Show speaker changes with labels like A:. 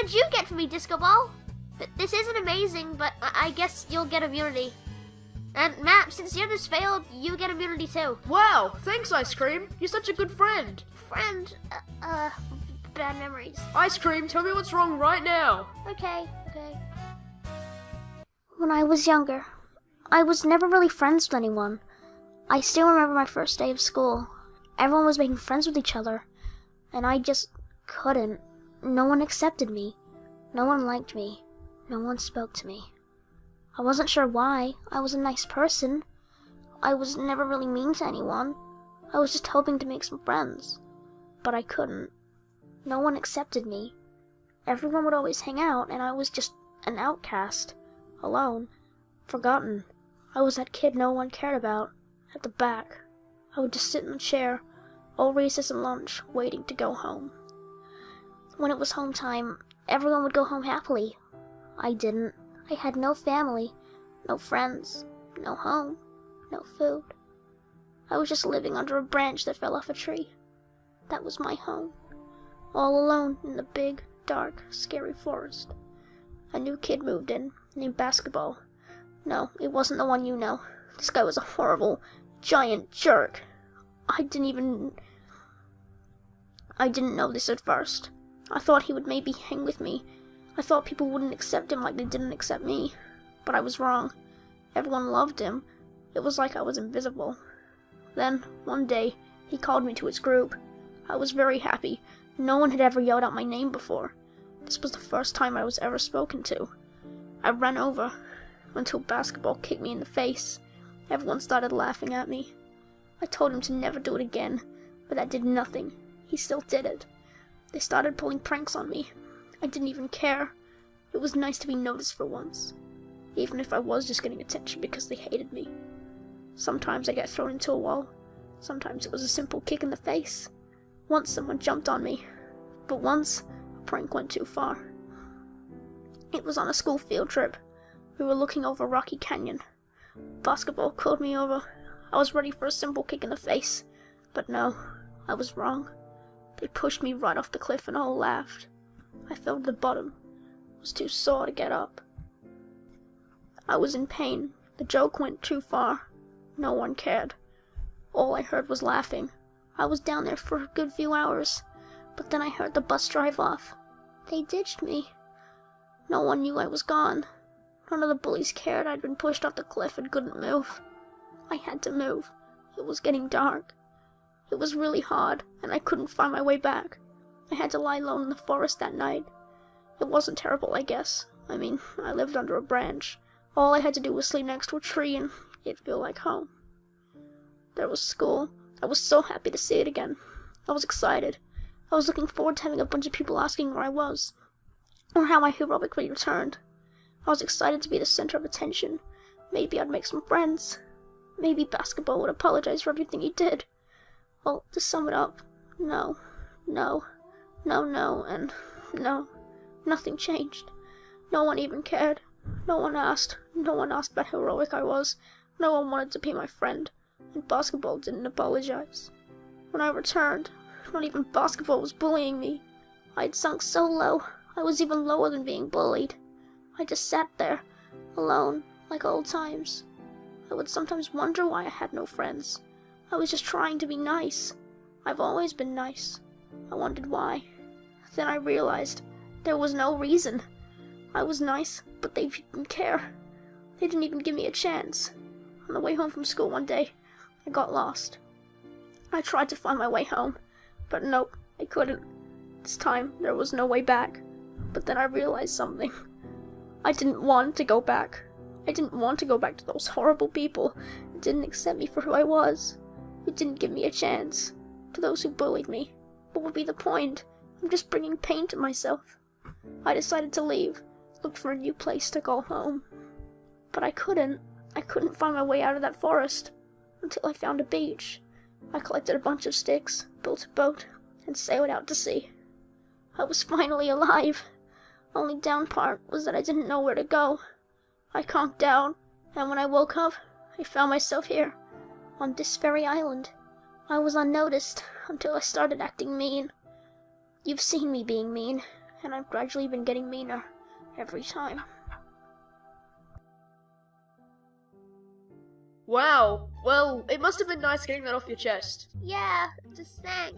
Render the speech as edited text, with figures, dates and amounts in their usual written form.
A: did you get for me, Disco Ball? This isn't amazing, but I guess you'll get immunity. And Matt, since the others failed, you get immunity too.
B: Wow, thanks, Ice Cream. You're such a good friend.
A: Friend? Bad memories.
B: Ice Cream, tell me what's wrong right now.
A: Okay. When I was younger, I was never really friends with anyone. I still remember my first day of school. Everyone was making friends with each other, and I just couldn't. No one accepted me. No one liked me. No one spoke to me. I wasn't sure why. I was a nice person. I was never really mean to anyone. I was just hoping to make some friends. But I couldn't. No one accepted me. Everyone would always hang out, and I was just an outcast. Alone. Forgotten. I was that kid no one cared about. At the back. I would just sit in the chair, all recess and lunch, waiting to go home. When it was home time, everyone would go home happily. I didn't. I had no family, no friends, no home, no food. I was just living under a branch that fell off a tree. That was my home. All alone in the big, dark, scary forest. A new kid moved in, named Basketball. No, it wasn't the one you know. This guy was a horrible, giant jerk. I didn't know this at first. I thought he would maybe hang with me. I thought people wouldn't accept him like they didn't accept me. But I was wrong. Everyone loved him. It was like I was invisible. Then, one day, he called me to his group. I was very happy. No one had ever yelled out my name before. This was the first time I was ever spoken to. I ran over until Basketball kicked me in the face. Everyone started laughing at me. I told him to never do it again, but that did nothing. He still did it. They started pulling pranks on me. I didn't even care. It was nice to be noticed for once, even if I was just getting attention because they hated me. Sometimes I got thrown into a wall. Sometimes it was a simple kick in the face. Once someone jumped on me, but once a prank went too far. It was on a school field trip. We were looking over Rocky Canyon. Basketball called me over. I was ready for a simple kick in the face, but no, I was wrong. They pushed me right off the cliff and all laughed. I fell to the bottom. I was too sore to get up. I was in pain. The joke went too far. No one cared. All I heard was laughing. I was down there for a good few hours, but then I heard the bus drive off. They ditched me. No one knew I was gone. None of the bullies cared I'd been pushed off the cliff and couldn't move. I had to move. It was getting dark. It was really hard, and I couldn't find my way back. I had to lie alone in the forest that night. It wasn't terrible, I guess. I mean, I lived under a branch. All I had to do was sleep next to a tree, and it'd feel like home. There was school. I was so happy to see it again. I was excited. I was looking forward to having a bunch of people asking where I was, or how I heroically returned. I was excited to be the center of attention. Maybe I'd make some friends. Maybe Basketball would apologize for everything he did. Well, to sum it up, no, and no. Nothing changed. No one even cared. No one asked about how heroic I was. No one wanted to be my friend. And Basketball didn't apologize. When I returned, not even Basketball was bullying me. I had sunk so low, I was even lower than being bullied. I just sat there, alone, like old times. I would sometimes wonder why I had no friends. I was just trying to be nice. I've always been nice. I wondered why. Then I realized there was no reason. I was nice, but they didn't care. They didn't even give me a chance. On the way home from school one day, I got lost. I tried to find my way home, but nope, I couldn't. This time, there was no way back. But then I realized something. I didn't want to go back. I didn't want to go back to those horrible people who didn't accept me for who I was, who didn't give me a chance. To those who bullied me. What would be the point? I'm just bringing pain to myself. I decided to leave, look for a new place to call home. But I couldn't. I couldn't find my way out of that forest until I found a beach. I collected a bunch of sticks, built a boat, and sailed out to sea. I was finally alive. Only down part was that I didn't know where to go. I conked out, and when I woke up, I found myself here, on this very island. I was unnoticed until I started acting mean. You've seen me being mean, and I've gradually been getting meaner every time.
B: Wow. Well, it must have been nice getting that off your chest.
C: Yeah, just thanks.